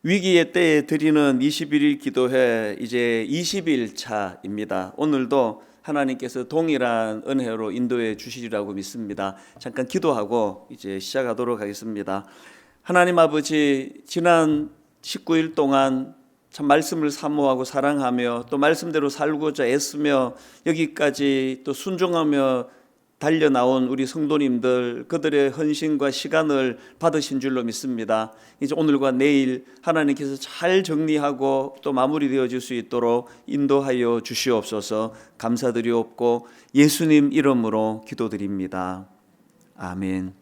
위기의 때에 드리는 21일 기도회 이제 20일 차입니다. 오늘도 하나님께서 동일한 은혜로 인도해 주시리라고 믿습니다. 잠깐 기도하고 이제 시작하도록 하겠습니다. 하나님 아버지, 지난 19일 동안 참 말씀을 사모하고 사랑하며 또 말씀대로 살고자 애쓰며 여기까지 또 순종하며 달려나온 우리 성도님들, 그들의 헌신과 시간을 받으신 줄로 믿습니다. 이제 오늘과 내일 하나님께서 잘 정리하고 또 마무리되어질 수 있도록 인도하여 주시옵소서. 감사드리옵고 예수님 이름으로 기도드립니다. 아멘.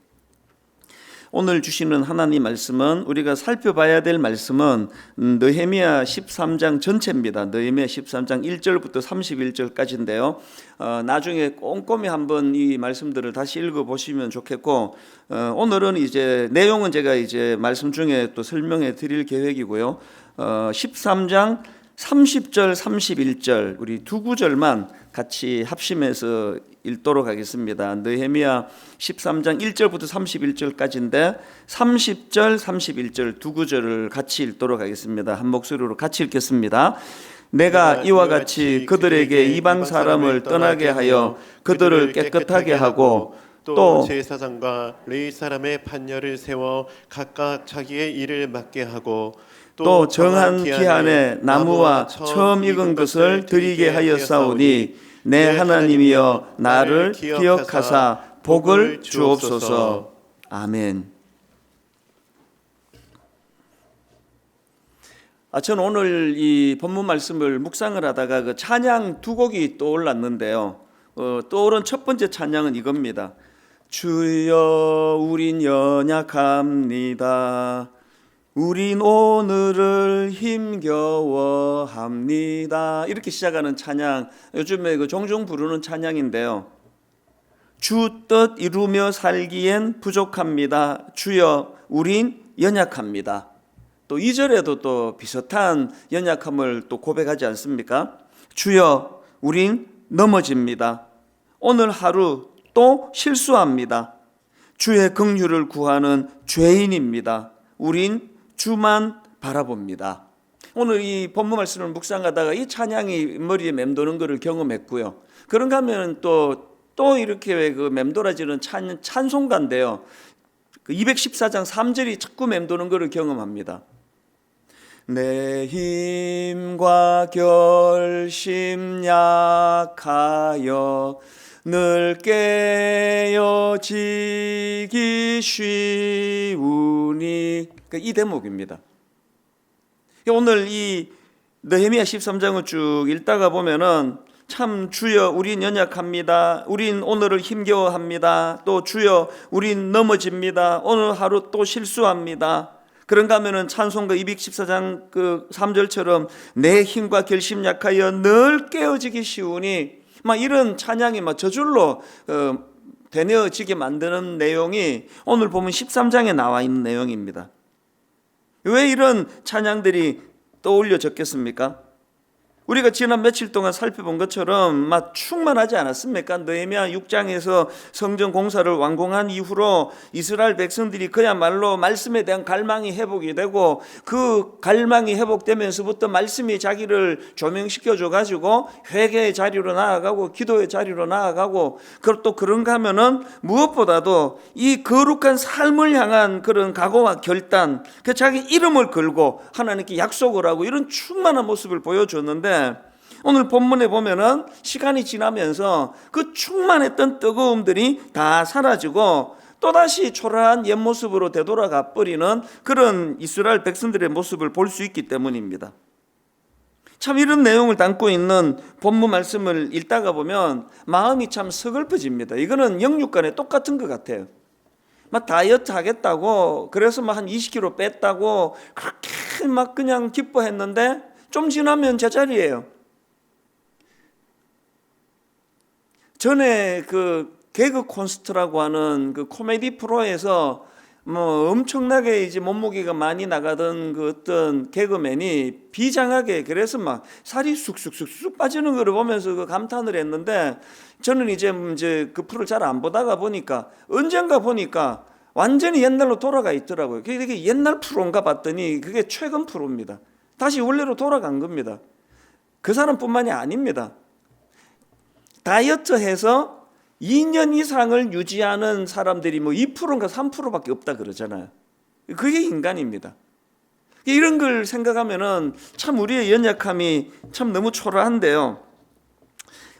오늘 주시는 하나님 말씀은, 우리가 살펴봐야 될 말씀은 느헤미야 13장 전체입니다. 느헤미야 13장 1절부터 31절까지인데요. 나중에 꼼꼼히 한번 이 말씀들을 다시 읽어보시면 좋겠고, 오늘은 이제 내용은 제가 이제 말씀 중에 또 설명해 드릴 계획이고요. 13장 30절, 31절 우리 두 구절만 같이 합심해서 읽도록 하겠습니다. 느헤미야 13장 1절부터 31절까지인데 30절, 31절 두 구절을 같이 읽도록 하겠습니다. 한 목소리로 같이 읽겠습니다. 내가 이와 같이 그들에게 이방 사람을 떠나게 하여 그들을 깨끗하게 하고 또 제사장과 레위 사람의 판녀를 세워 각각 자기의 일을 맡게 하고 또 정한 기한에 나무와 처음 익은 것을 드리게 하였사오니 내 하나님이여 나를 기억하사 복을 주옵소서. 아멘. 저는 오늘 이 본문 말씀을 묵상을 하다가 그 찬양 두 곡이 떠올랐는데요. 떠오른 첫 번째 찬양은 이겁니다. 주여 우린 연약합니다. 우린 오늘을 힘겨워합니다. 이렇게 시작하는 찬양, 요즘에 그 종종 부르는 찬양인데요. 주 뜻 이루며 살기엔 부족합니다. 주여 우린 연약합니다. 또 2절에도 또 비슷한 연약함을 또 고백하지 않습니까? 주여 우린 넘어집니다. 오늘 하루 또 실수합니다. 주의 긍휼을 구하는 죄인입니다. 우린 주만 바라봅니다. 오늘 이 본문 말씀을 묵상하다가 이 찬양이 머리에 맴도는 것을 경험했고요. 그런가 하면 또 이렇게 그 맴돌아지는 찬송가인데요. 그 214장 3절이 자꾸 맴도는 것을 경험합니다. 내 힘과 결심 약하여 늘 깨어지기 쉬우니, 이 대목입니다. 오늘 이 느헤미야 13장을 쭉 읽다가 보면은 참 주여 우린 연약합니다. 우린 오늘을 힘겨워합니다. 또 주여 우린 넘어집니다. 오늘 하루 또 실수합니다. 그런가 하면은 찬송가 214장 그 3절처럼 내 힘과 결심 약하여 늘 깨어지기 쉬우니, 막 이런 찬양이 막 저절로 되뇌어지게 만드는 내용이 오늘 보면 13장에 나와 있는 내용입니다. 왜 이런 찬양들이 떠올려졌겠습니까? 우리가 지난 며칠 동안 살펴본 것처럼 막 충만하지 않았습니까? 느헤미야 6장에서 성전 공사를 완공한 이후로 이스라엘 백성들이 그야말로 말씀에 대한 갈망이 회복이 되고, 그 갈망이 회복되면서부터 말씀이 자기를 조명시켜줘 가지고 회개의 자리로 나아가고 기도의 자리로 나아가고, 또 그런가 하면은 무엇보다도 이 거룩한 삶을 향한 그런 각오와 결단, 그 자기 이름을 걸고 하나님께 약속을 하고 이런 충만한 모습을 보여줬는데, 오늘 본문에 보면은 시간이 지나면서 그 충만했던 뜨거움들이 다 사라지고 또다시 초라한 옛 모습으로 되돌아가 버리는 그런 이스라엘 백성들의 모습을 볼 수 있기 때문입니다. 참 이런 내용을 담고 있는 본문 말씀을 읽다가 보면 마음이 참 서글퍼집니다. 이거는 영육간에 똑같은 것 같아요. 막 다이어트 하겠다고 그래서 막 한 20kg 뺐다고 그렇게 막 그냥 기뻐했는데 좀 지나면 제자리예요. 전에 그 개그 콘서트라고 하는 그 코미디 프로에서 뭐 엄청나게 이제 몸무게가 많이 나가던 그 어떤 개그맨이 비장하게 그래서 막 살이 쑥쑥쑥쑥 빠지는 걸 보면서 그 감탄을 했는데, 저는 이제 그 프로를 잘 안 보다가 보니까 언젠가 보니까 완전히 옛날로 돌아가 있더라고요. 그게 옛날 프로인가 봤더니 그게 최근 프로입니다. 다시 원래로 돌아간 겁니다. 그 사람뿐만이 아닙니다. 다이어트 해서 2년 이상을 유지하는 사람들이 뭐 2%인가 3%밖에 없다 그러잖아요. 그게 인간입니다. 이런 걸 생각하면은 참 우리의 연약함이 참 너무 초라한데요.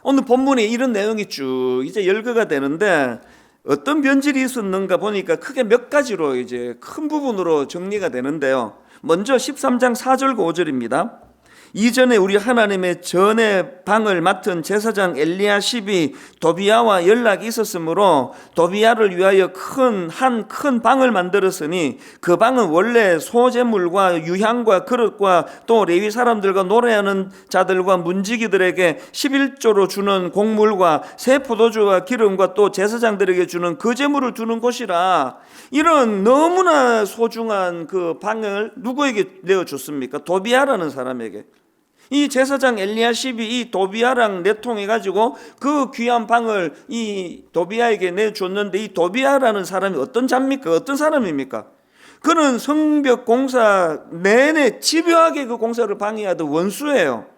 오늘 본문에 이런 내용이 쭉 이제 열거가 되는데 어떤 변질이 있었는가 보니까 크게 몇 가지로 이제 큰 부분으로 정리가 되는데요. 먼저 13장 4절과 5절입니다. 이전에 우리 하나님의 전의 방을 맡은 제사장 엘리야십이 도비야와 연락이 있었으므로 도비야를 위하여 큰 방을 만들었으니 그 방은 원래 소재물과 유향과 그릇과 또 레위 사람들과 노래하는 자들과 문지기들에게 11조로 주는 곡물과 새 포도주와 기름과 또 제사장들에게 주는 거제물을 두는 곳이라. 이런 너무나 소중한 그 방을 누구에게 내어줬습니까? 도비야라는 사람에게. 이 제사장 엘리야십이 이 도비야랑 내통해 가지고 그 귀한 방을 이 도비야에게 내줬는데, 이 도비야라는 사람이 어떤 자입니까? 어떤 사람입니까? 그는 성벽 공사 내내 집요하게 그 공사를 방해하던 원수예요.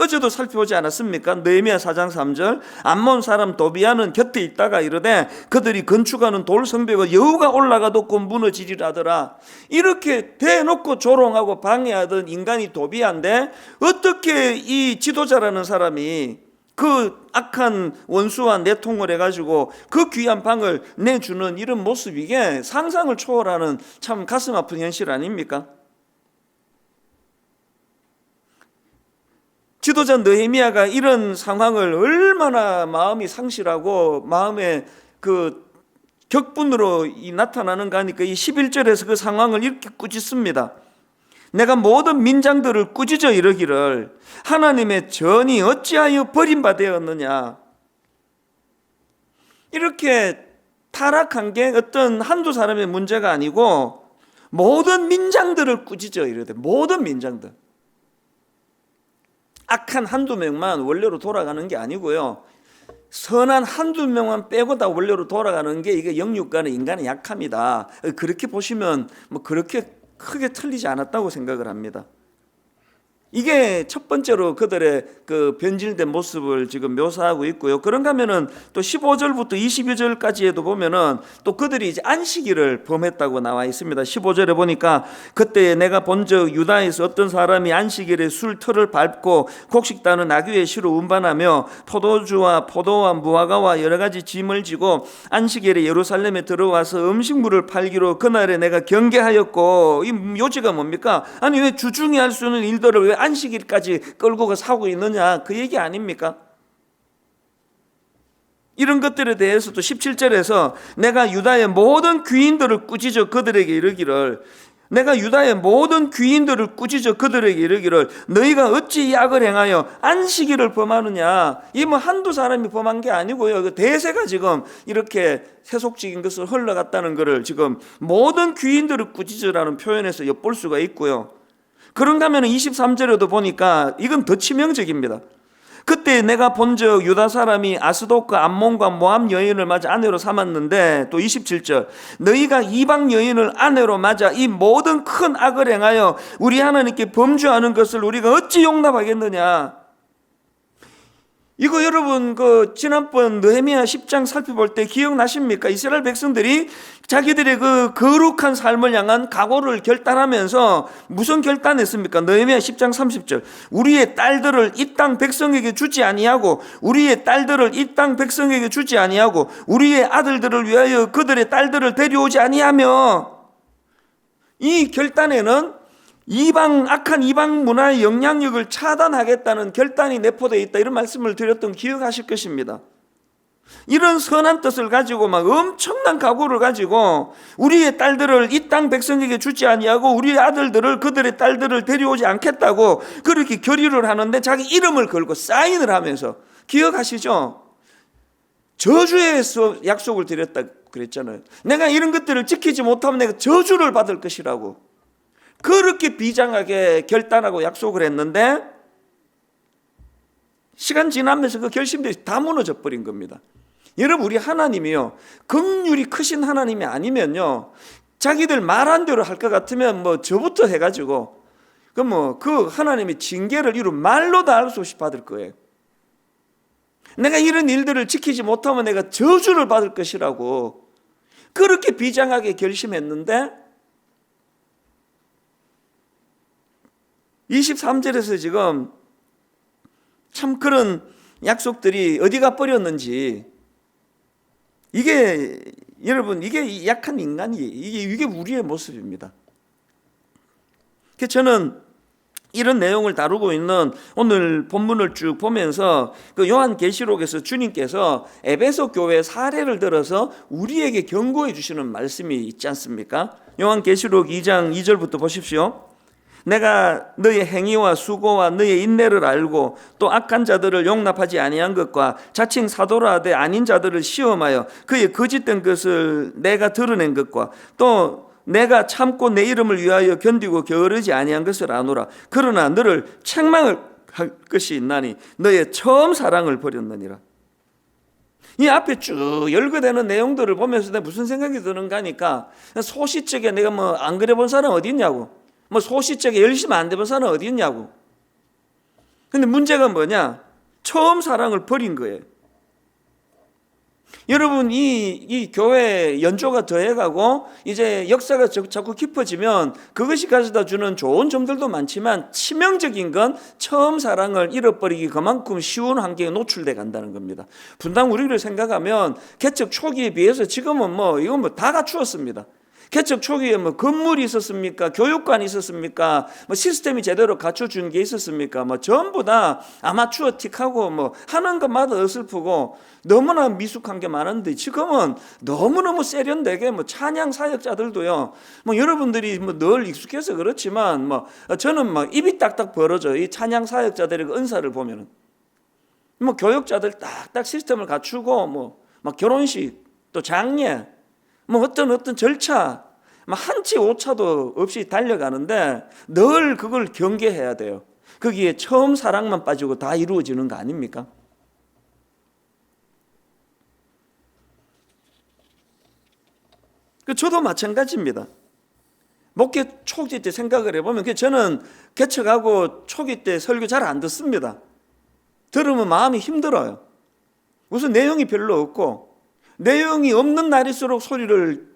어제도 살펴보지 않았습니까? 느헤미야 4장 3절 암몬 사람 도비야는 곁에 있다가 이르되 그들이 건축하는 돌 성벽을 여우가 올라가도 곧 무너지리라 하더라. 이렇게 대놓고 조롱하고 방해하던 인간이 도비야인데 어떻게 이 지도자라는 사람이 그 악한 원수와 내통을 해가지고 그 귀한 방을 내주는 이런 모습, 이게 상상을 초월하는 참 가슴 아픈 현실 아닙니까? 지도자 느헤미야가 이런 상황을 얼마나 마음이 상실하고 마음에 그 격분으로 나타나는가 하니까 이 11절에서 그 상황을 이렇게 꾸짖습니다. 내가 모든 민장들을 꾸짖어 이르기를 하나님의 전이 어찌하여 버림받았느냐. 이렇게 타락한 게 어떤 한두 사람의 문제가 아니고 모든 민장들을 꾸짖어 이르되, 모든 민장들, 악한 한두 명만 원래로 돌아가는 게 아니고요, 선한 한두 명만 빼고 다 원래로 돌아가는 게 이게 영육간의 인간의 약함이다. 그렇게 보시면 뭐 그렇게 크게 틀리지 않았다고 생각을 합니다. 이게 첫 번째로 그들의 그 변질된 모습을 지금 묘사하고 있고요. 그런가 하면은 또 15절부터 22절까지에도 보면은 또 그들이 이제 안식일을 범했다고 나와 있습니다. 15절에 보니까 그때 내가 본적 유다에서 어떤 사람이 안식일에 술 틀을 밟고 곡식다는 나귀의 시로 운반하며 포도주와 포도와 무화과와 여러 가지 짐을 지고 안식일에 예루살렘에 들어와서 음식물을 팔기로 그날에 내가 경계하였고, 이 요지가 뭡니까? 아니 왜 주중에 할 수 있는 일들을 왜 안식일까지 끌고 사고 있느냐, 그 얘기 아닙니까? 이런 것들에 대해서도 17절에서 내가 유다의 모든 귀인들을 꾸짖어 그들에게 이르기를, 내가 유다의 모든 귀인들을 꾸짖어 그들에게 이르기를 너희가 어찌 이 악을 행하여 안식일을 범하느냐. 이 뭐 한두 사람이 범한 게 아니고요, 그 대세가 지금 이렇게 세속적인 것을 흘러갔다는 것을 지금 모든 귀인들을 꾸짖으라는 표현에서 엿볼 수가 있고요. 그런가 하면 23절에도 보니까 이건 더 치명적입니다. 그때 내가 본적 유다 사람이 아스돗과 암몬과 모압 여인을 맞아 아내로 삼았는데, 또 27절 너희가 이방 여인을 아내로 맞아 이 모든 큰 악을 행하여 우리 하나님께 범죄하는 것을 우리가 어찌 용납하겠느냐. 이거 여러분 그 지난번 느헤미야 10장 살펴볼 때 기억나십니까? 이스라엘 백성들이 자기들의 그 거룩한 삶을 향한 각오를 결단하면서 무슨 결단했습니까? 느헤미야 10장 30절 우리의 딸들을 이 땅 백성에게 주지 아니하고 우리의 딸들을 이 땅 백성에게 주지 아니하고 우리의 아들들을 위하여 그들의 딸들을 데려오지 아니하며, 이 결단에는 악한 이방 문화의 영향력을 차단하겠다는 결단이 내포되어 있다, 이런 말씀을 드렸던 기억하실 것입니다. 이런 선한 뜻을 가지고 막 엄청난 각오를 가지고 우리의 딸들을 이 땅 백성에게 주지 아니하고 우리의 아들들을 그들의 딸들을 데려오지 않겠다고 그렇게 결의를 하는데 자기 이름을 걸고 사인을 하면서, 기억하시죠? 저주의 약속을 드렸다 그랬잖아요. 내가 이런 것들을 지키지 못하면 내가 저주를 받을 것이라고 그렇게 비장하게 결단하고 약속을 했는데 시간 지나면서 그 결심들이 다 무너져 버린 겁니다. 여러분, 우리 하나님이요, 긍휼이 크신 하나님이 아니면요, 자기들 말한 대로 할 것 같으면 뭐 저부터 해가지고 그 하나님의 징계를 이루 말로 다 알 수 없이 받을 거예요. 내가 이런 일들을 지키지 못하면 내가 저주를 받을 것이라고 그렇게 비장하게 결심했는데 23절에서 지금 참 그런 약속들이 어디가 버렸는지, 이게 여러분, 이게 약한 인간이, 이게 우리의 모습입니다. 그래서 저는 이런 내용을 다루고 있는 오늘 본문을 쭉 보면서 그 요한계시록에서 주님께서 에베소 교회 사례를 들어서 우리에게 경고해 주시는 말씀이 있지 않습니까? 요한계시록 2장 2절부터 보십시오. 내가 너의 행위와 수고와 너의 인내를 알고 또 악한 자들을 용납하지 아니한 것과 자칭 사도라 하되 아닌 자들을 시험하여 그의 거짓된 것을 내가 드러낸 것과 또 내가 참고 내 이름을 위하여 견디고 게으르지 아니한 것을 아노라. 그러나 너를 책망을 할 것이 있나니 너의 처음 사랑을 버렸느니라. 이 앞에 쭉 열거되는 내용들을 보면서 내가 무슨 생각이 드는가 하니까, 소시적에 내가 뭐 안 그래 본 사람 어디 있냐고, 뭐 소시적에 열심히 안 돼본 사람 어디 있냐고. 근데 문제가 뭐냐? 처음 사랑을 버린 거예요. 여러분, 이 교회 연조가 더해가고 이제 역사가 자꾸 깊어지면 그것이 가져다 주는 좋은 점들도 많지만 치명적인 건 처음 사랑을 잃어버리기 그만큼 쉬운 환경에 노출돼 간다는 겁니다. 분당 우리를 생각하면 개척 초기에 비해서 지금은 이건 다 갖추었습니다. 개척 초기에 건물이 있었습니까? 교육관이 있었습니까? 시스템이 제대로 갖춰준 게 있었습니까? 전부 다 아마추어틱하고 하는 것마다 어설프고 너무나 미숙한 게 많은데, 지금은 너무너무 세련되게 찬양 사역자들도요, 여러분들이 늘 익숙해서 그렇지만 저는 입이 딱딱 벌어져요. 이 찬양 사역자들의 은사를 보면은 교육자들 딱딱 시스템을 갖추고 결혼식 또 장례 어떤 절차 한치 오차도 없이 달려가는데 늘 그걸 경계해야 돼요. 거기에 처음 사랑만 빠지고 다 이루어지는 거 아닙니까? 저도 마찬가지입니다. 목회 초기 때 생각을 해보면 저는 개척하고 초기 때 설교 잘 안 듣습니다. 들으면 마음이 힘들어요. 무슨 내용이 별로 없고, 내용이 없는 날일수록 소리를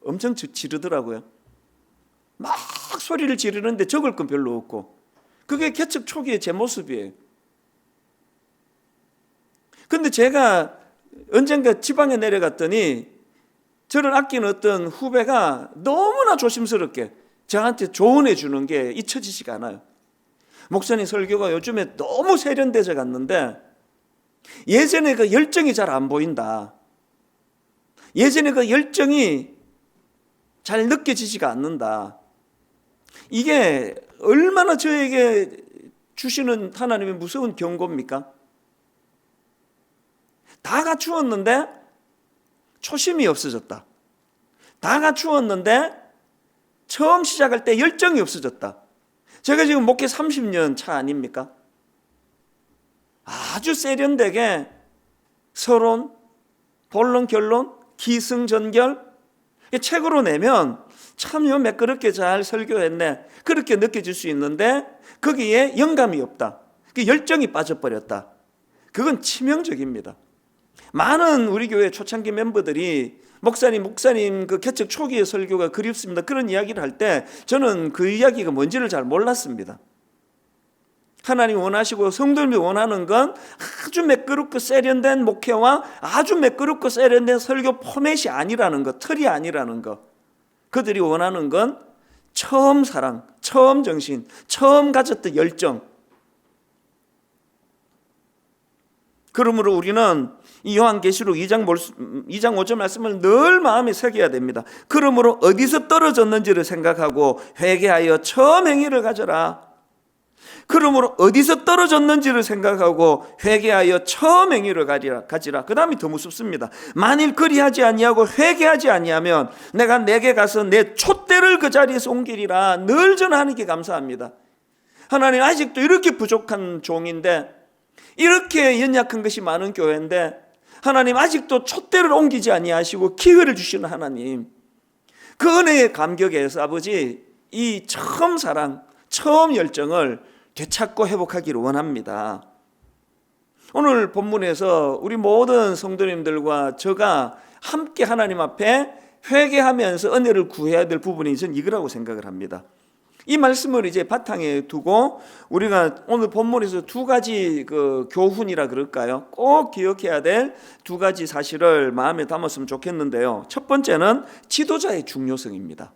엄청 지르더라고요. 막 소리를 지르는데 적을 건 별로 없고, 그게 개척 초기의 제 모습이에요. 근데 제가 언젠가 지방에 내려갔더니 저를 아끼는 어떤 후배가 너무나 조심스럽게 저한테 조언해 주는 게 잊혀지지가 않아요. 목사님 설교가 요즘에 너무 세련돼져 갔는데 예전에 그 열정이 잘 안 보인다. 예전에 그 열정이 잘 느껴지지가 않는다. 이게 얼마나 저에게 주시는 하나님의 무서운 경고입니까? 다 갖추었는데 초심이 없어졌다. 다 갖추었는데 처음 시작할 때 열정이 없어졌다. 제가 지금 목회 30년 차 아닙니까? 아주 세련되게 서론, 본론, 결론, 기승전결 책으로 내면 참 매끄럽게 잘 설교했네, 그렇게 느껴질 수 있는데 거기에 영감이 없다. 열정이 빠져버렸다. 그건 치명적입니다. 많은 우리 교회 초창기 멤버들이 목사님 그 개척 초기의 설교가 그립습니다, 그런 이야기를 할 때 저는 그 이야기가 뭔지를 잘 몰랐습니다. 하나님 원하시고 성도님이 원하는 건 아주 매끄럽고 세련된 목회와 아주 매끄럽고 세련된 설교 포맷이 아니라는 것, 틀이 아니라는 것. 그들이 원하는 건 처음 사랑, 처음 정신, 처음 가졌던 열정. 그러므로 우리는 이 요한계시록 2장 5절 말씀을 늘 마음에 새겨야 됩니다. 그러므로 어디서 떨어졌는지를 생각하고 회개하여 처음 행위를 가져라. 그러므로 어디서 떨어졌는지를 생각하고 회개하여 처음 행위를 가지라. 그 다음이 더 무섭습니다. 만일 그리하지 아니하고 회개하지 아니하면 내가 내게 가서 내 촛대를 그 자리에서 옮기리라. 늘 전하니까 감사합니다. 하나님, 아직도 이렇게 부족한 종인데, 이렇게 연약한 것이 많은 교회인데 하나님 아직도 촛대를 옮기지 아니하시고 기회를 주시는 하나님, 그 은혜의 감격에서 아버지 이 처음 사랑, 처음 열정을 되찾고 회복하기를 원합니다. 오늘 본문에서 우리 모든 성도님들과 저가 함께 하나님 앞에 회개하면서 은혜를 구해야 될 부분이 저는 이거라고 생각을 합니다. 이 말씀을 이제 바탕에 두고 우리가 오늘 본문에서 두 가지 그 교훈이라 그럴까요? 꼭 기억해야 될 두 가지 사실을 마음에 담았으면 좋겠는데요. 첫 번째는 지도자의 중요성입니다.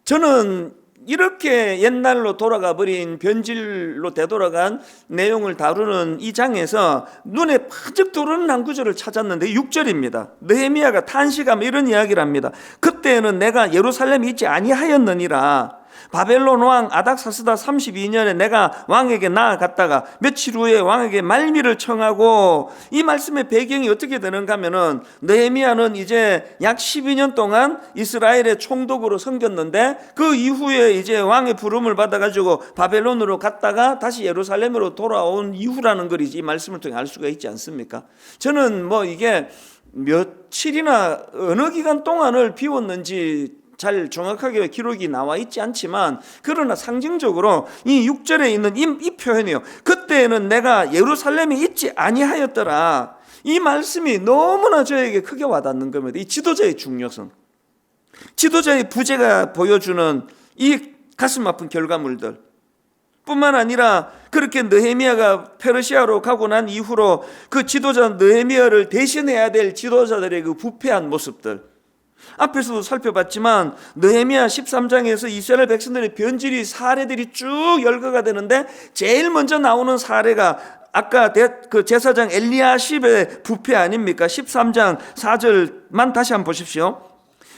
저는 이렇게 옛날로 돌아가 버린 변질로 되돌아간 내용을 다루는 이 장에서 눈에 번쩍 들어오는 한 구절을 찾았는데 6절입니다. 느헤미야가 탄식하며 이런 이야기를 합니다. 그때는 내가 예루살렘에 있지 아니하였느니라. 바벨론 왕 아닥사스다 32년에 내가 왕에게 나아갔다가 며칠 후에 왕에게 말미를 청하고, 이 말씀의 배경이 어떻게 되는가 하면은 느헤미야는 이제 약 12년 동안 이스라엘의 총독으로 섬겼는데 그 이후에 이제 왕의 부름을 받아가지고 바벨론으로 갔다가 다시 예루살렘으로 돌아온 이후라는 걸 이 말씀을 통해 알 수가 있지 않습니까? 저는 뭐 이게 며칠이나 어느 기간 동안을 비웠는지 잘 정확하게 기록이 나와 있지 않지만, 그러나 상징적으로 이 6절에 있는 이 표현이요, 그때는 내가 예루살렘에 있지 아니하였더라. 이 말씀이 너무나 저에게 크게 와닿는 겁니다. 이 지도자의 중요성, 지도자의 부재가 보여주는 이 가슴 아픈 결과물들 뿐만 아니라, 그렇게 느헤미야가 페르시아로 가고 난 이후로 그 지도자 느헤미야를 대신해야 될 지도자들의 그 부패한 모습들, 앞에서도 살펴봤지만 느헤미야 13장에서 이스라엘 백성들의 변질이 사례들이 쭉 열거가 되는데, 제일 먼저 나오는 사례가 아까 그 제사장 엘리야십의 부패 아닙니까? 13장 4절만 다시 한번 보십시오.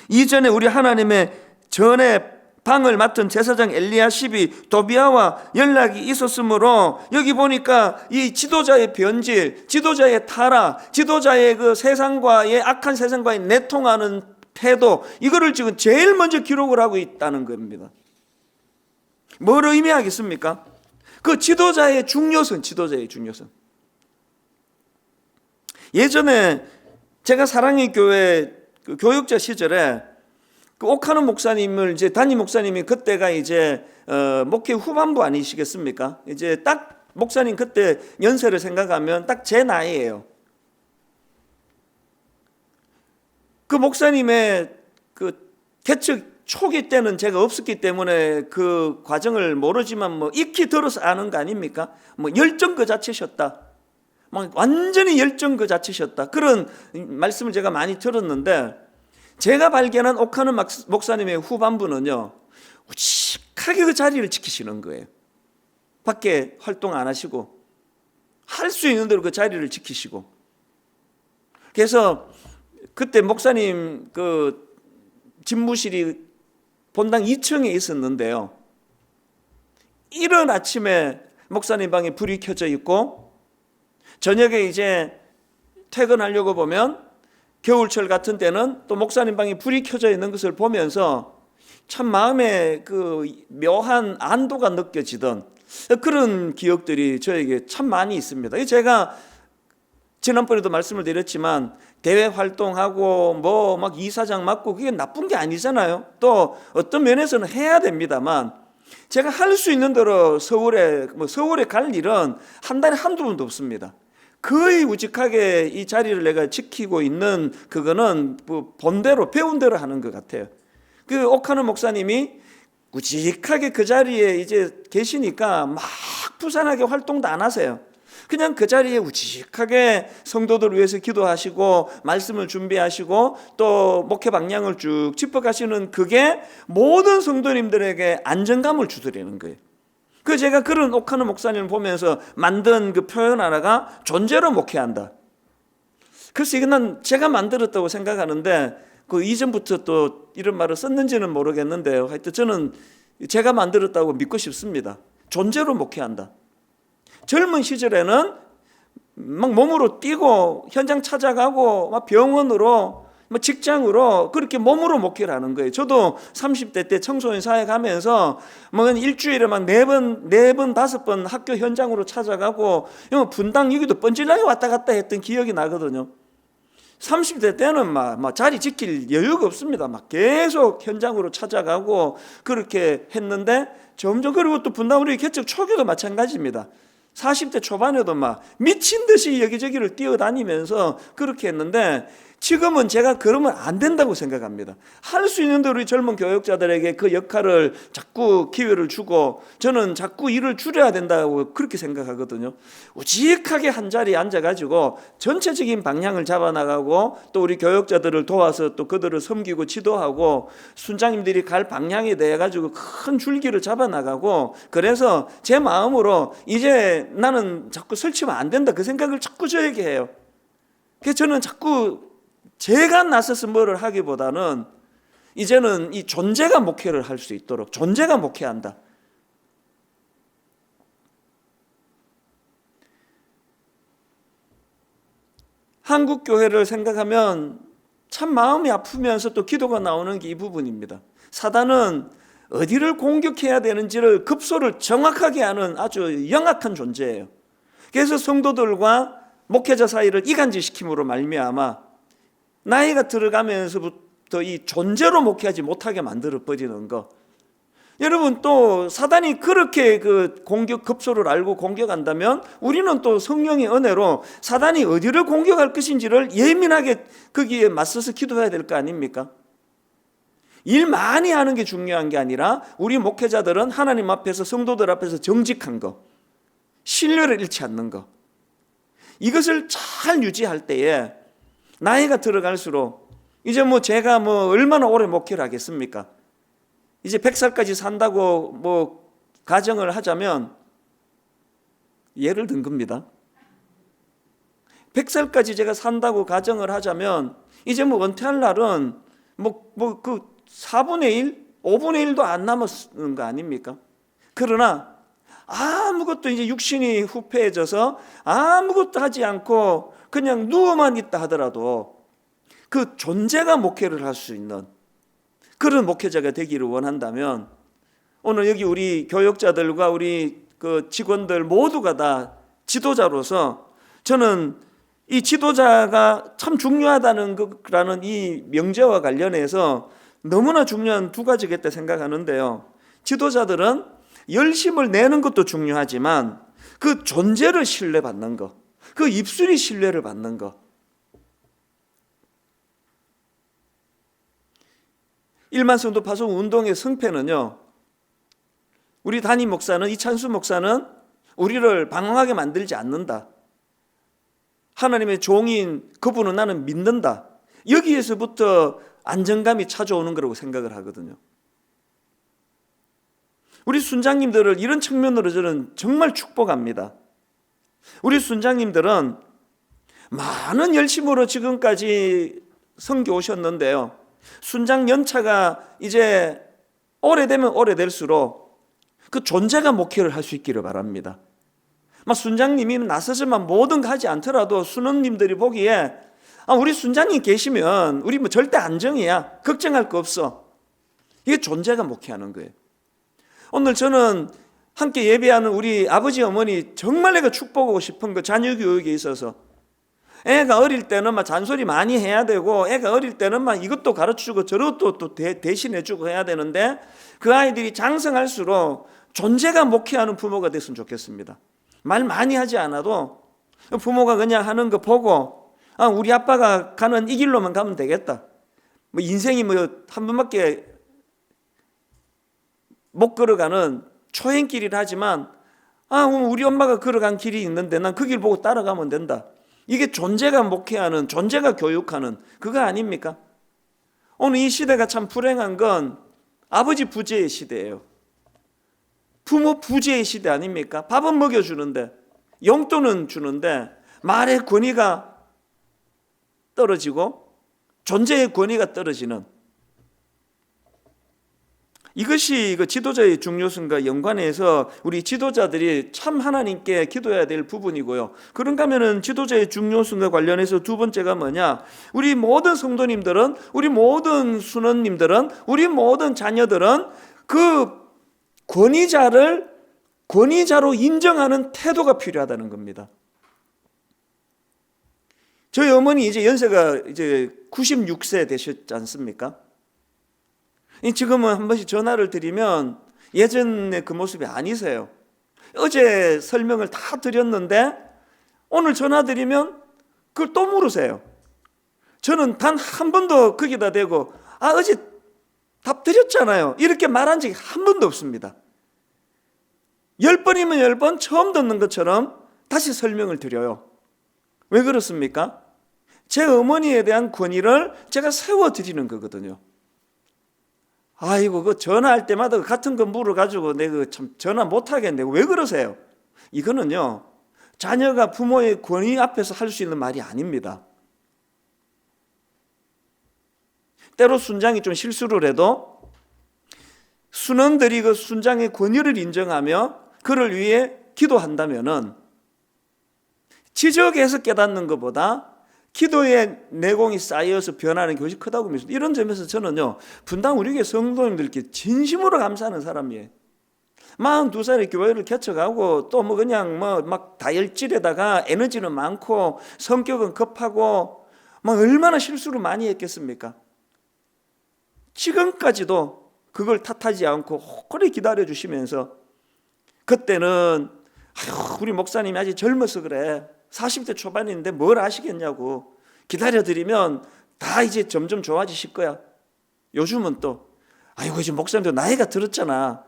이전에 우리 하나님의 전에 방을 맡은 제사장 엘리야십이 도비아와 연락이 있었으므로, 여기 보니까 이 지도자의 변질, 지도자의 타락, 지도자의 그 세상과의 악한 세상과의 내통하는 태도, 이거를 지금 제일 먼저 기록을 하고 있다는 겁니다. 뭘 의미하겠습니까? 그 지도자의 중요성, 지도자의 중요성. 예전에 제가 사랑의 교회 그 교육자 시절에 그 옥하는 목사님을 이제 담임 목사님이, 그때가 이제 목회 후반부 아니시겠습니까? 이제 딱 목사님 그때 연세를 생각하면 딱 제 나이예요. 그 목사님의 그 개척 초기 때는 제가 없었기 때문에 그 과정을 모르지만 뭐 익히 들어서 아는 거 아닙니까? 뭐 열정 그 자체셨다, 막 완전히 열정 그 자체셨다, 그런 말씀을 제가 많이 들었는데, 제가 발견한 옥하는 목사님의 후반부는요, 우직하게 그 자리를 지키시는 거예요. 밖에 활동 안 하시고 할 수 있는 대로 그 자리를 지키시고. 그래서 그때 목사님 그 집무실이 본당 2층에 있었는데요, 이른 아침에 목사님 방에 불이 켜져 있고, 저녁에 이제 퇴근하려고 보면 겨울철 같은 때는 또 목사님 방에 불이 켜져 있는 것을 보면서 참 마음에 그 묘한 안도가 느껴지던 그런 기억들이 저에게 참 많이 있습니다. 제가 지난번에도 말씀을 드렸지만 대외 활동하고 뭐 막 이사장 맡고 그게 나쁜 게 아니잖아요. 또 어떤 면에서는 해야 됩니다만, 제가 할 수 있는 대로 서울에 갈 일은 한 달에 한두 번도 없습니다. 거의 우직하게 이 자리를 내가 지키고 있는 그거는 뭐 본대로 배운 대로 하는 것 같아요. 그 옥하는 목사님이 우직하게 그 자리에 이제 계시니까 막 부산하게 활동도 안 하세요. 그냥 그 자리에 우직하게 성도들 위해서 기도하시고 말씀을 준비하시고 또 목회 방향을 쭉 짚어가시는, 그게 모든 성도님들에게 안정감을 주드리는 거예요. 그 제가 그런 옥하는 목사님을 보면서 만든 그 표현 하나가 존재로 목회한다. 그래서 이건 제가 만들었다고 생각하는데, 그 이전부터 또 이런 말을 썼는지는 모르겠는데요, 하여튼 저는 제가 만들었다고 믿고 싶습니다. 존재로 목회한다. 젊은 시절에는 막 몸으로 뛰고 현장 찾아가고 막 병원으로 뭐 직장으로 그렇게 몸으로 목회를 하는 거예요. 저도 30대 때 청소년 사회 가면서 뭐 일주일에 막 4번, 5번 학교 현장으로 찾아가고 분당 여기도 뻔질나게 왔다 갔다 했던 기억이 나거든요. 30대 때는 막 자리 지킬 여유가 없습니다. 막 계속 현장으로 찾아가고 그렇게 했는데 점점, 그리고 또 분당 우리 개척 초기도 마찬가지입니다. 40대 초반에도 막 미친 듯이 여기저기를 뛰어다니면서 그렇게 했는데 지금은 제가 그러면 안 된다고 생각합니다. 할 수 있는데 우리 젊은 교역자들에게 그 역할을 자꾸 기회를 주고 저는 자꾸 일을 줄여야 된다고 그렇게 생각하거든요. 우직하게 한 자리에 앉아가지고 전체적인 방향을 잡아나가고 또 우리 교역자들을 도와서 또 그들을 섬기고 지도하고 순장님들이 갈 방향에 대해 가지고 큰 줄기를 잡아나가고, 그래서 제 마음으로 이제 나는 자꾸 설치면 안 된다 그 생각을 자꾸 저에게 해요. 그래서 저는 자꾸 제가 나서서 뭐를 하기보다는 이제는 이 존재가 목회를 할 수 있도록, 존재가 목회한다. 한국 교회를 생각하면 참 마음이 아프면서 또 기도가 나오는 게 이 부분입니다. 사단은 어디를 공격해야 되는지를 급소를 정확하게 하는 아주 영악한 존재예요. 그래서 성도들과 목회자 사이를 이간질시킴으로 말미암아 나이가 들어가면서부터 이 존재로 목회하지 못하게 만들어 버리는 거. 여러분, 또 사단이 그렇게 그 공격 급소를 알고 공격한다면 우리는 또 성령의 은혜로 사단이 어디를 공격할 것인지를 예민하게 거기에 맞서서 기도해야 될 거 아닙니까? 일 많이 하는 게 중요한 게 아니라 우리 목회자들은 하나님 앞에서, 성도들 앞에서 정직한 거, 신뢰를 잃지 않는 거, 이것을 잘 유지할 때에 나이가 들어갈수록 이제 뭐 제가 뭐 얼마나 오래 목회를 하겠습니까? 이제 100살까지 산다고 뭐 가정을 하자면, 예를 든 겁니다. 100살까지 제가 산다고 가정을 하자면 이제 뭐 은퇴할 날은 그 4분의 1, 5분의 1도 안 남았는 거 아닙니까? 그러나 아무것도 이제 육신이 후패해져서 아무것도 하지 않고 그냥 누워만 있다 하더라도 그 존재가 목회를 할 수 있는 그런 목회자가 되기를 원한다면, 오늘 여기 우리 교역자들과 우리 그 직원들 모두가 다 지도자로서 저는 이 지도자가 참 중요하다는 거라는 이 명제와 관련해서 너무나 중요한 두 가지겠다 생각하는데요. 지도자들은 열심을 내는 것도 중요하지만 그 존재를 신뢰받는 것, 그 입술이 신뢰를 받는 것. 일만성도 파송 운동의 성패는요, 우리 담임 목사는, 이찬수 목사는 우리를 방황하게 만들지 않는다. 하나님의 종인 그분은 나는 믿는다. 여기에서부터 안정감이 찾아오는 거라고 생각을 하거든요. 우리 순장님들을 이런 측면으로 저는 정말 축복합니다. 우리 순장님들은 많은 열심으로 지금까지 섬겨 오셨는데요, 순장 연차가 이제 오래되면 오래될수록 그 존재가 목회를 할 수 있기를 바랍니다. 막 순장님이 나서서만 모든 거 하지 않더라도 순원님들이 보기에 우리 순장님 계시면 우리 뭐 절대 안정이야, 걱정할 거 없어. 이게 존재가 목회하는 거예요. 오늘 저는 함께 예배하는 우리 아버지 어머니 정말 내가 축복하고 싶은 거, 자녀 교육에 있어서 애가 어릴 때는 막 잔소리 많이 해야 되고, 애가 어릴 때는 막 이것도 가르쳐주고 저것도 또 대신해주고 해야 되는데, 그 아이들이 장성할수록 존재가 목회하는 부모가 됐으면 좋겠습니다. 말 많이 하지 않아도 부모가 그냥 하는 거 보고 우리 아빠가 가는 이 길로만 가면 되겠다. 뭐 인생이 뭐 한 번밖에 못 걸어가는 초행길이라 하지만 우리 엄마가 걸어간 길이 있는데 난 그 길 보고 따라가면 된다. 이게 존재가 목회하는, 존재가 교육하는 그거 아닙니까? 오늘 이 시대가 참 불행한 건 아버지 부재의 시대예요. 부모 부재의 시대 아닙니까? 밥은 먹여주는데, 용돈은 주는데 말의 권위가 떨어지고 존재의 권위가 떨어지는, 이것이 그 지도자의 중요성과 연관해서 우리 지도자들이 참 하나님께 기도해야 될 부분이고요. 그런가 하면은 지도자의 중요성과 관련해서 두 번째가 뭐냐? 우리 모든 성도님들은, 우리 모든 순원님들은, 우리 모든 자녀들은 그 권위자로 인정하는 태도가 필요하다는 겁니다. 저희 어머니 이제 연세가 이제 96세 되셨지 않습니까? 지금은 한 번씩 전화를 드리면 예전의 그 모습이 아니세요. 어제 설명을 다 드렸는데 오늘 전화 드리면 그걸 또 물으세요. 저는 단 한 번도 거기다 대고 어제 답 드렸잖아요, 이렇게 말한 적이 한 번도 없습니다. 10번이면 10번 처음 듣는 것처럼 다시 설명을 드려요. 왜 그렇습니까? 제 어머니에 대한 권위를 제가 세워드리는 거거든요. 아이고, 그 전화할 때마다 같은 거 물어가지고 내가 참 전화 못하겠네. 왜 그러세요? 이거는요, 자녀가 부모의 권위 앞에서 할 수 있는 말이 아닙니다. 때로 순장이 좀 실수를 해도 순원들이 그 순장의 권위를 인정하며 그를 위해 기도한다면은 지적해서 깨닫는 것보다 기도의 내공이 쌓여서 변하는 것이 크다고 믿습니다. 이런 점에서 저는요, 분당 우리 교회 성도님들께 진심으로 감사하는 사람이에요. 42살에 교회를 개척하고 또 뭐 그냥 뭐 막 다혈질에다가 에너지는 많고 성격은 급하고 막 얼마나 실수를 많이 했겠습니까? 지금까지도 그걸 탓하지 않고 호kor히 기다려 주시면서, 그때는 우리 목사님이 아직 젊어서 그래, 40대 초반인데 뭘 아시겠냐고 기다려드리면 다 이제 점점 좋아지실 거야. 요즘은 또 아이고, 이제 목사님도 나이가 들었잖아,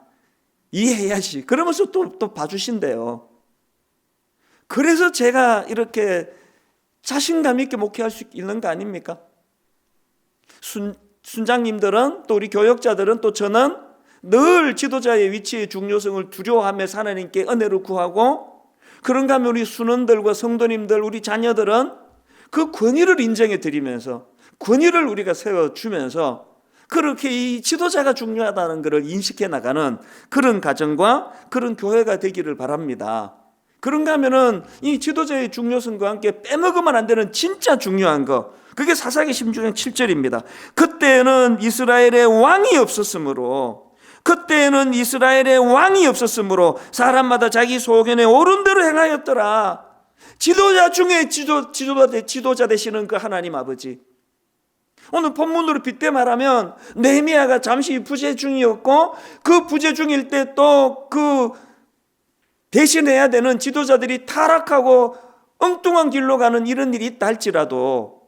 이해해야지, 그러면서 또 봐주신대요. 그래서 제가 이렇게 자신감 있게 목회할 수 있는 거 아닙니까? 순장님들은, 또 우리 교역자들은, 또 저는 늘 지도자의 위치의 중요성을 두려워하며 하나님께 은혜를 구하고, 그런가 하면 우리 순원들과 성도님들, 우리 자녀들은 그 권위를 인정해 드리면서 권위를 우리가 세워주면서 그렇게 이 지도자가 중요하다는 것을 인식해 나가는 그런 가정과 그런 교회가 되기를 바랍니다. 그런가 하면은 이 지도자의 중요성과 함께 빼먹으면 안 되는 진짜 중요한 거, 그게 사사기 16장 7절입니다. 그때는 이스라엘의 왕이 없었으므로 사람마다 자기 소견에 옳은 대로 행하였더라. 지도자 중에 지도자 되시는 그 하나님 아버지, 오늘 본문으로 빗대 말하면 느헤미야가 잠시 부재 중이었고, 그 부재 중일 때 또 그 대신해야 되는 지도자들이 타락하고 엉뚱한 길로 가는 이런 일이 있다 할지라도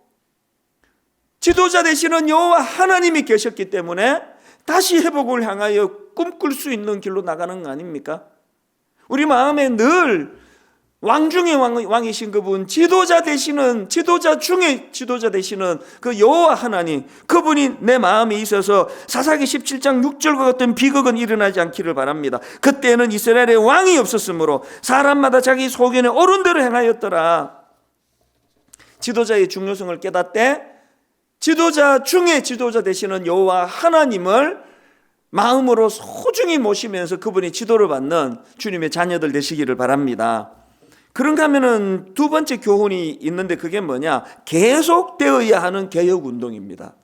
지도자 되시는 여호와 하나님이 계셨기 때문에 다시 회복을 향하여 꿈꿀 수 있는 길로 나가는 거 아닙니까? 우리 마음에 늘 왕 중의 왕이신 그분, 지도자 중에 지도자 되시는 그 여호와 하나님, 그분이 내 마음에 있어서 사사기 17장 6절과 같은 비극은 일어나지 않기를 바랍니다. 그때는 이스라엘의 왕이 없었으므로 사람마다 자기 소견에 옳은 대로 행하였더라. 지도자의 중요성을 깨닫되 지도자 중에 지도자 되시는 여호와 하나님을 마음으로 소중히 모시면서 그분이 지도를 받는 주님의 자녀들 되시기를 바랍니다. 그런가 하면은 두 번째 교훈이 있는데, 그게 뭐냐? 계속되어야 하는 개혁운동입니다.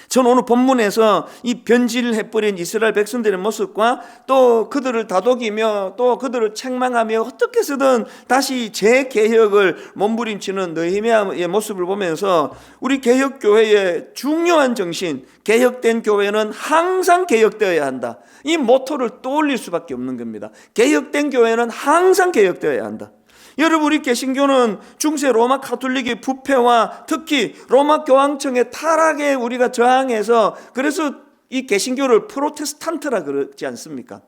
저는 오늘 본문에서 이 변질해버린 이스라엘 백성들의 모습과 또 그들을 다독이며 또 그들을 책망하며 어떻게 해서든 다시 재개혁을 몸부림치는 느헤미야의 모습을 보면서 우리 개혁교회의 중요한 정신, 개혁된 교회는 항상 개혁되어야 한다, 이 모토를 떠올릴 수밖에 없는 겁니다. 개혁된 교회는 항상 개혁되어야 한다. 여러분, 우리 개신교는 중세 로마 가톨릭의 부패와 특히 로마 교황청의 타락에 우리가 저항해서, 그래서 이 개신교를 프로테스탄트라 그러지 않습니까?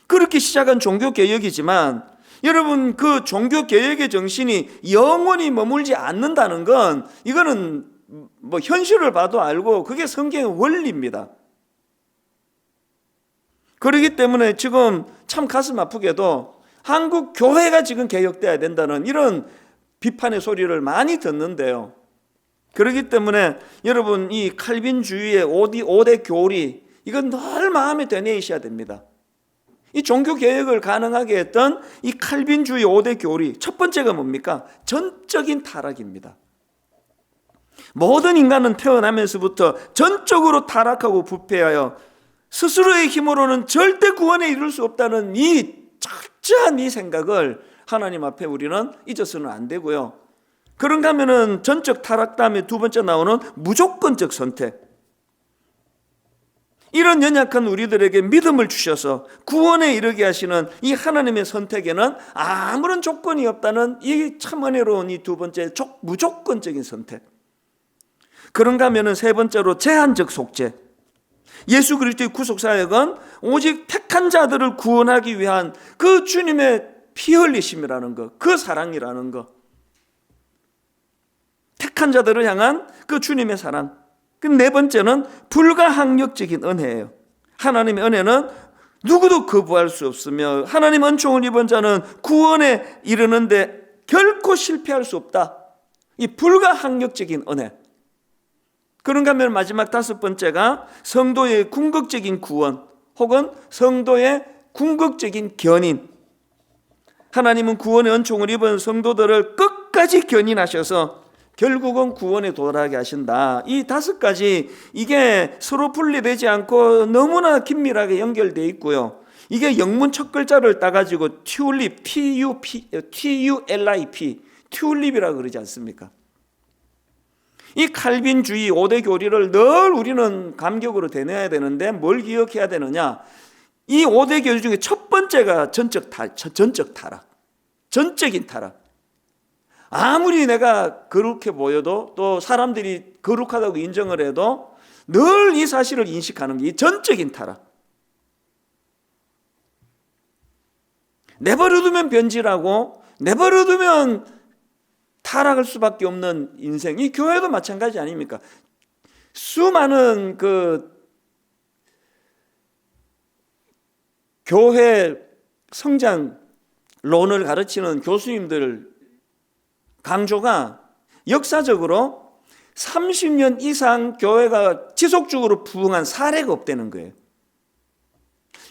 그렇게 시작한 종교개혁이지만 여러분, 그 종교개혁의 정신이 영원히 머물지 않는다는 건, 이거는 뭐 현실을 봐도 알고 그게 성경의 원리입니다. 그렇기 때문에 지금 참 가슴 아프게도 한국 교회가 지금 개혁돼야 된다는 이런 비판의 소리를 많이 듣는데요. 그렇기 때문에 여러분 이 칼빈주의의 5대 교리 이건 늘 마음에 되뇌이셔야 됩니다. 이 종교개혁을 가능하게 했던 이 칼빈주의 5대 교리 첫 번째가 뭡니까? 전적인 타락입니다. 모든 인간은 태어나면서부터 전적으로 타락하고 부패하여 스스로의 힘으로는 절대 구원에 이룰 수 없다는 이 철저한 이 생각을 하나님 앞에 우리는 잊어서는 안 되고요. 그런가 하면은 전적 타락 다음에 두 번째 나오는 무조건적 선택. 이런 연약한 우리들에게 믿음을 주셔서 구원에 이르게 하시는 이 하나님의 선택에는 아무런 조건이 없다는 이 참 은혜로운 이 두 번째 무조건적인 선택. 그런가 하면은 세 번째로 제한적 속죄. 예수 그리스도의 구속 사역은 오직 택한 자들을 구원하기 위한 그 주님의 피 흘리심이라는 것, 그 사랑이라는 것. 택한 자들을 향한 그 주님의 사랑. 그 네 번째는 불가항력적인 은혜예요. 하나님의 은혜는 누구도 거부할 수 없으며 하나님 은총을 입은 자는 구원에 이르는데 결코 실패할 수 없다. 이 불가항력적인 은혜. 그런가 하면 마지막 다섯 번째가 성도의 궁극적인 구원 혹은 성도의 궁극적인 견인. 하나님은 구원의 은총을 입은 성도들을 끝까지 견인하셔서 결국은 구원에 도달하게 하신다. 이 다섯 가지 이게 서로 분리되지 않고 너무나 긴밀하게 연결되어 있고요. 이게 영문 첫 글자를 따가지고 튤립, T-U-L-I-P, 튤립이라고 그러지 않습니까? 이 칼빈주의 5대 교리를 늘 우리는 감격으로 대내야 되는데 뭘 기억해야 되느냐? 이 5대 교리 중에 첫 번째가 전적 타락, 전적인 타락. 아무리 내가 거룩해 보여도 또 사람들이 거룩하다고 인정을 해도 늘 이 사실을 인식하는 게 이 전적인 타락. 내버려두면 변질하고 내버려두면 타락할 수밖에 없는 인생. 이 교회도 마찬가지 아닙니까? 수많은 그 교회 성장론을 가르치는 교수님들 강조가 역사적으로 30년 이상 교회가 지속적으로 부흥한 사례가 없다는 거예요.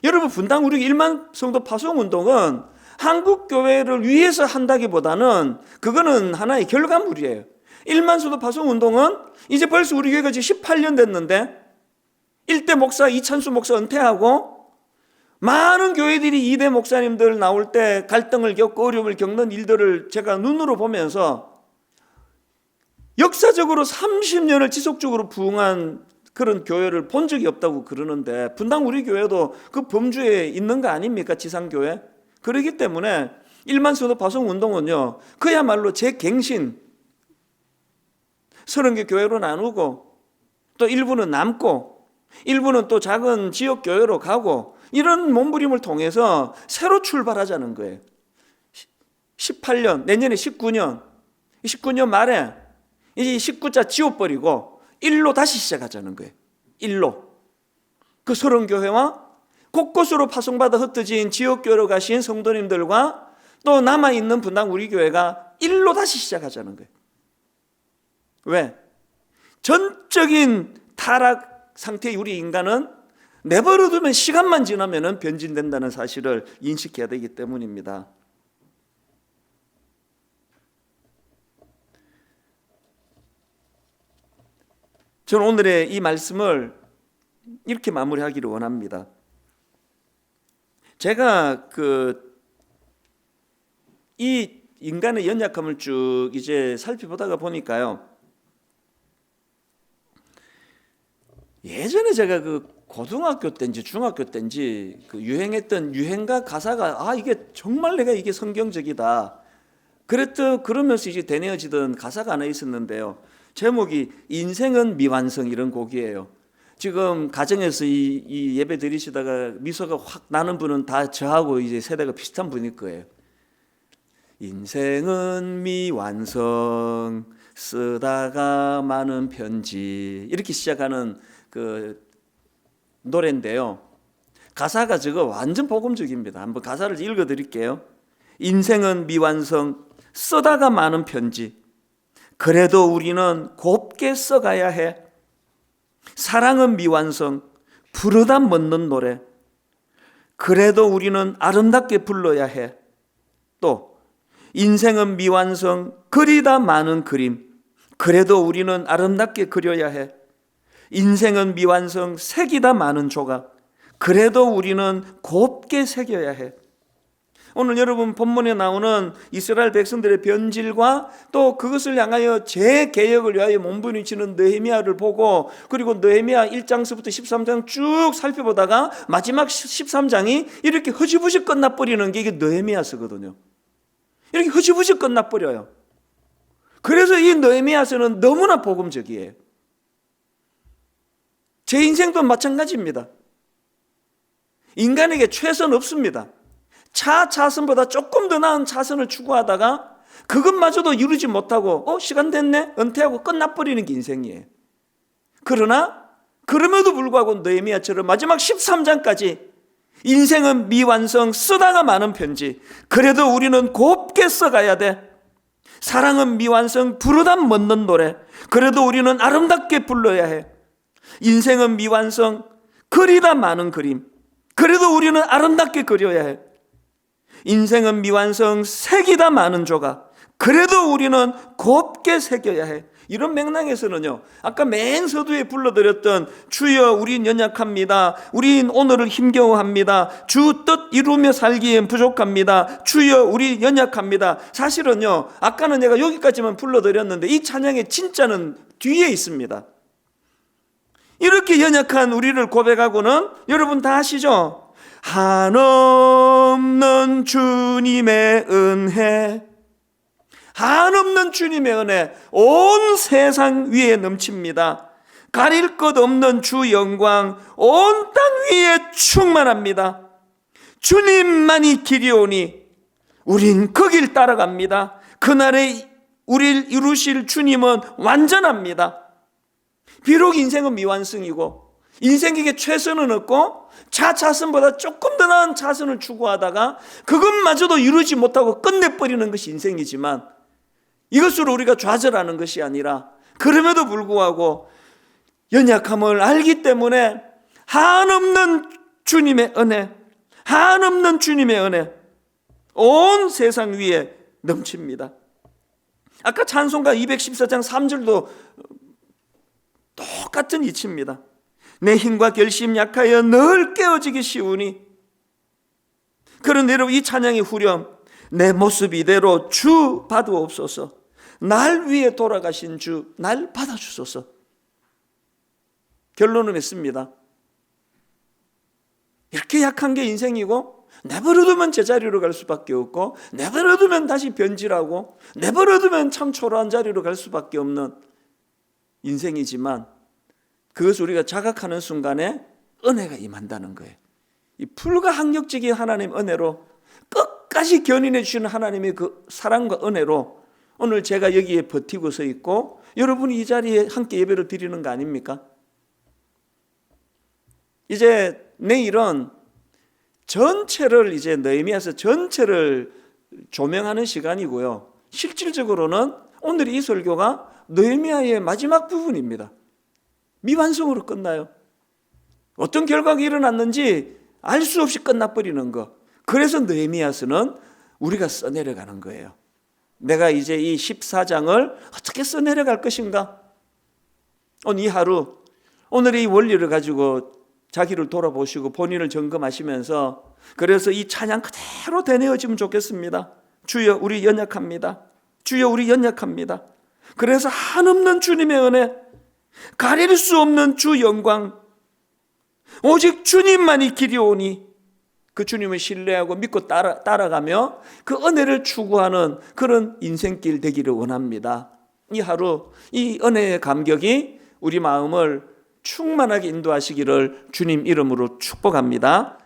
여러분, 분당 우리 1만 성도 파송 운동은 한국 교회를 위해서 한다기보다는 그거는 하나의 결과물이에요. 1만 성도 파송 운동은 이제 벌써 우리 교회가 지금 18년 됐는데 1대 목사 이찬수 목사 은퇴하고 많은 교회들이 2대 목사님들 나올 때 갈등을 겪고 어려움을 겪는 일들을 제가 눈으로 보면서 역사적으로 30년을 지속적으로 부흥한 그런 교회를 본 적이 없다고 그러는데 분당 우리 교회도 그 범주에 있는 거 아닙니까? 지상교회. 그렇기 때문에 1만 성도 파송 운동은요 그야말로 제 갱신 30개 교회로 나누고 또 일부는 남고 일부는 또 작은 지역 교회로 가고 이런 몸부림을 통해서 새로 출발하자는 거예요. 18년, 내년에 19년 말에 이제 19자 지워버리고 1로 다시 시작하자는 거예요. 1로. 그 30교회와 곳곳으로 파송받아 흩어진 지역교회로 가신 성도님들과 또 남아있는 분당 우리 교회가 1로 다시 시작하자는 거예요. 왜? 전적인 타락 상태의 우리 인간은 내버려두면 시간만 지나면 변질된다는 사실을 인식해야 되기 때문입니다. 저는 오늘의 이 말씀을 이렇게 마무리하기를 원합니다. 제가 이 인간의 연약함을 쭉 이제 살펴보다가 보니까요. 예전에 제가 고등학교 때인지 중학교 때인지 유행했던 유행가 가사가 이게 정말 내가 이게 성경적이다. 그러면서 이제 되뇌어지던 가사가 하나 있었는데요. 제목이 인생은 미완성 이런 곡이에요. 지금 가정에서 이 예배 드리시다가 미소가 확 나는 분은 다 저하고 이제 세대가 비슷한 분일 거예요. 인생은 미완성 쓰다가 많은 편지 이렇게 시작하는 노래인데요. 가사가 저거 완전 복음적입니다. 한번 가사를 읽어 드릴게요. 인생은 미완성 쓰다가 많은 편지 그래도 우리는 곱게 써가야 해. 사랑은 미완성, 부르다 멎는 노래. 그래도 우리는 아름답게 불러야 해. 또 인생은 미완성, 그리다 많은 그림. 그래도 우리는 아름답게 그려야 해. 인생은 미완성, 색이다 많은 조각. 그래도 우리는 곱게 새겨야 해. 오늘 여러분 본문에 나오는 이스라엘 백성들의 변질과 또 그것을 향하여 재개혁을 위하여 몸부림치는 느헤미야를 보고, 그리고 느헤미야 1장서부터 13장 쭉 살펴보다가 마지막 13장이 이렇게 흐지부지 끝나버리는 게 이게 느헤미야서거든요. 이렇게 흐지부지 끝나버려요. 그래서 이 느헤미야서는 너무나 복음적이에요. 제 인생도 마찬가지입니다. 인간에게 최선 없습니다. 차선보다 조금 더 나은 차선을 추구하다가 그것마저도 이루지 못하고 시간 됐네? 은퇴하고 끝나버리는 게 인생이에요. 그러나 그럼에도 불구하고 느헤미야처럼 마지막 13장까지 인생은 미완성, 쓰다가 많은 편지. 그래도 우리는 곱게 써가야 돼. 사랑은 미완성, 부르다 멎는 노래. 그래도 우리는 아름답게 불러야 해. 인생은 미완성, 그리다 많은 그림. 그래도 우리는 아름답게 그려야 해. 인생은 미완성, 색이다 많은 조각. 그래도 우리는 곱게 새겨야 해. 이런 맥락에서는요, 아까 맨 서두에 불러드렸던 주여 우린 연약합니다, 우린 오늘을 힘겨워합니다, 주 뜻 이루며 살기엔 부족합니다, 주여 우리 연약합니다. 사실은요, 아까는 내가 여기까지만 불러드렸는데 이 찬양의 진짜는 뒤에 있습니다. 이렇게 연약한 우리를 고백하고는 여러분 다 아시죠? 한없는 주님의 은혜, 한없는 주님의 은혜 온 세상 위에 넘칩니다. 가릴 것 없는 주 영광 온 땅 위에 충만합니다. 주님만이 길이오니 우린 그 길 따라갑니다. 그날에 우리를 이루실 주님은 완전합니다. 비록 인생은 미완성이고 인생에게 최선은 없고 차선보다 조금 더 나은 차선을 추구하다가 그것마저도 이루지 못하고 끝내버리는 것이 인생이지만, 이것으로 우리가 좌절하는 것이 아니라 그럼에도 불구하고 연약함을 알기 때문에 한없는 주님의 은혜, 한없는 주님의 은혜 온 세상 위에 넘칩니다. 아까 찬송가 214장 3절도 똑같은 이치입니다. 내 힘과 결심 약하여 늘 깨어지기 쉬우니. 그런데 여러분, 이 찬양의 후렴, 내 모습 이대로 주 받으옵소서, 날 위해 돌아가신 주 날 받아주소서. 결론은 맺습니다. 이렇게 약한 게 인생이고, 내버려두면 제자리로 갈 수밖에 없고, 내버려두면 다시 변질하고, 내버려두면 참 초라한 자리로 갈 수밖에 없는 인생이지만, 그것을 우리가 자각하는 순간에 은혜가 임한다는 거예요. 이 불가항력적인 하나님의 은혜로, 끝까지 견인해 주시는 하나님의 그 사랑과 은혜로 오늘 제가 여기에 버티고 서 있고 여러분이 이 자리에 함께 예배를 드리는 거 아닙니까? 이제 내일은 전체를, 이제 느헤미야서 전체를 조명하는 시간이고요, 실질적으로는 오늘 이 설교가 느헤미야의 마지막 부분입니다. 미완성으로 끝나요. 어떤 결과가 일어났는지 알 수 없이 끝나버리는 거. 그래서 느헤미야서는 우리가 써내려가는 거예요. 내가 이제 이 14장을 어떻게 써내려갈 것인가? 오늘 이 하루, 오늘의 이 원리를 가지고 자기를 돌아보시고 본인을 점검하시면서, 그래서 이 찬양 그대로 되뇌어지면 좋겠습니다. 주여 우리 연약합니다. 주여 우리 연약합니다. 그래서 한없는 주님의 은혜, 가릴 수 없는 주 영광, 오직 주님만이 길이오니, 그 주님을 신뢰하고 믿고 따라가며 그 은혜를 추구하는 그런 인생길 되기를 원합니다. 이 하루 이 은혜의 감격이 우리 마음을 충만하게 인도하시기를 주님 이름으로 축복합니다.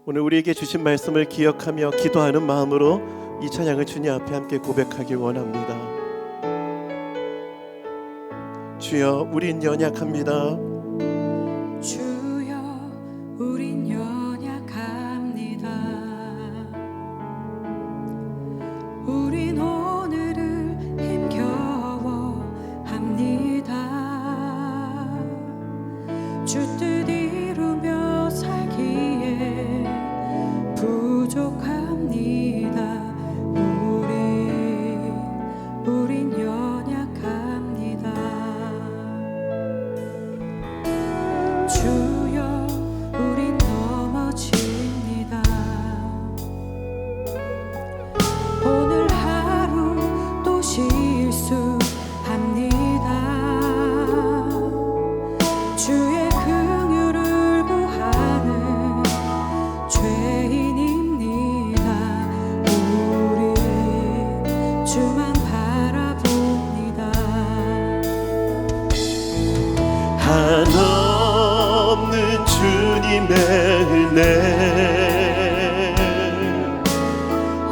오늘 우리에게 주신 말씀을 기억하며 기도하는 마음으로 이 찬양을 주님 앞에 함께 고백하길 원합니다. 주여 우린 연약합니다. 주여 우린 연약합니다. 우린 오늘을 힘겨 주 뜻 이루며 살기에 부족합니다. 우린 연약합니다. 주여 우린 넘어집니다. 오늘 하루 또 실수합니다. 주의 긍휼을 구하는 죄인입니다. 우리 주만 바라봅니다. 한없는 주님의 은혜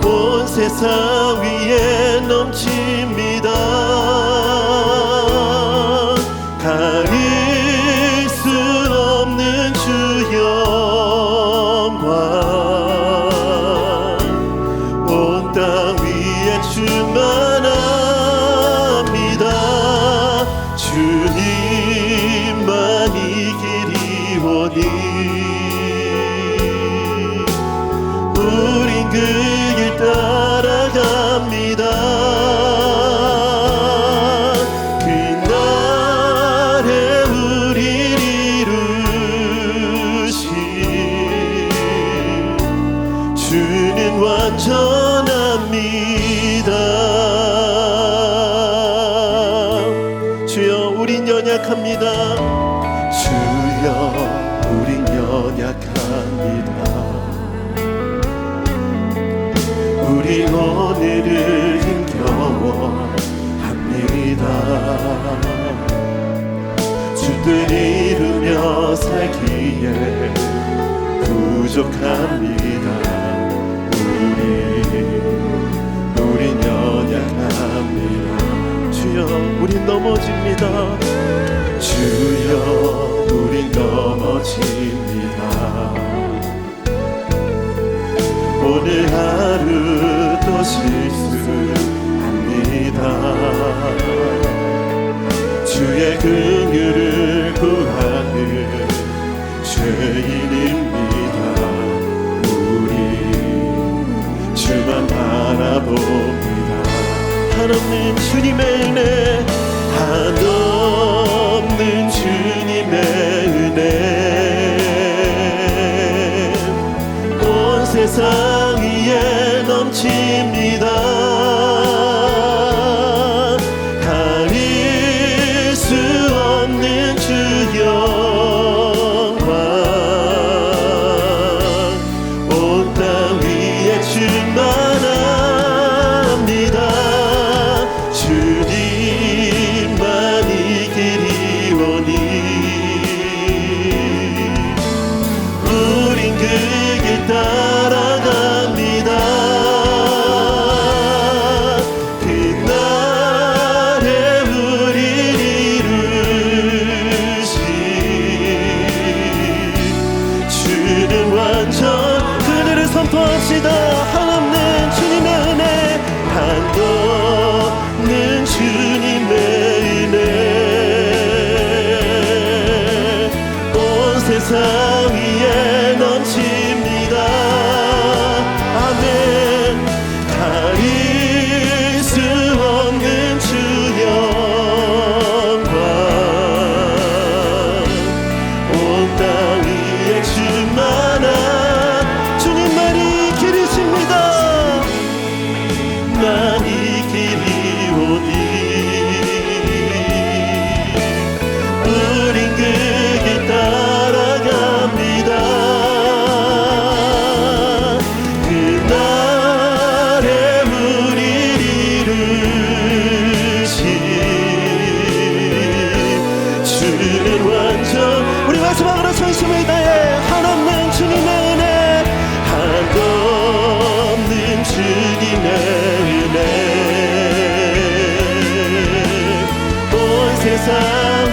온 세상 위에 넘칩니다. 가릴 수 없는 주 영광 온 땅 위에 충만합니다. 주님만 이기리오니 우린 그 길 따라갑니다. 그날에 우릴 이루신 주는 완전합니다. 주여 우린 연약합니다. 주여 우린 연약합니다. 우리 오늘을 힘겨워합니다. 주 뜻 이루며 살기에 부족합니다. 우린 연약합니다. 주여 우린 넘어집니다. 주여 우린 넘어집니다. 오늘 하루 또 실수합니다. 주의 긍휼을 구하는 죄인입니다. 우리 주만 바라봅니다. 한없는 주님의 은혜 한없는 주님의 은혜 온 세상 위에 넘칩니다. 가릴 수 없는 주 영광 온 땅 위에 충만합니다. 주님만 이기리오니 우린 그 길 따라갑니다. 그날에 우릴 이루신 주는 완전 그들을 선포합시다. 한없는 주님의 은혜 한없는 주님의 은혜 온 세상 위에 넘칩니다. 아멘. 가릴 수 없는 주 영광 온 땅 위에 충만한 주님만이 길이십니다. 만이 길이오니 우린 그 길 따라갑니다. 그날에 우릴 이루신 주는 완전 우리 마지막으로 전심을 다해 한없는 주님의 은혜 한없는 주님의 은혜 온 세상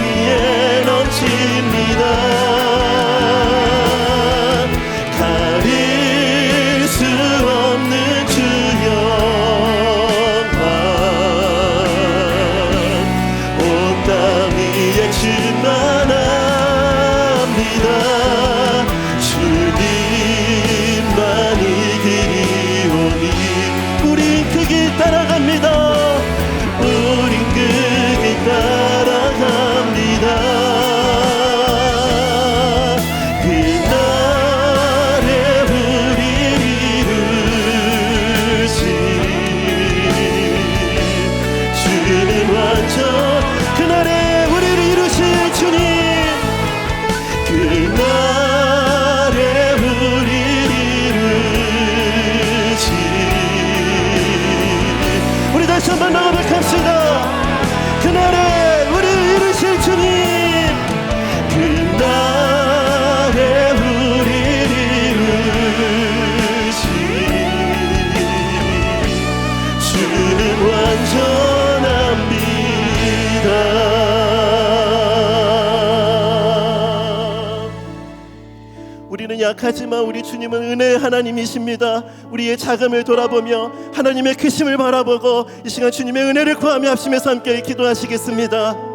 위에 넘칩니다. 가릴 수 없는 주 영광 온 땅 위에 충만한 약하지만 우리 주님은 은혜의 하나님이십니다. 우리의 자금을 돌아보며 하나님의 크심을 바라보고 이 시간 주님의 은혜를 구하며 합심해서 함께 기도하시겠습니다.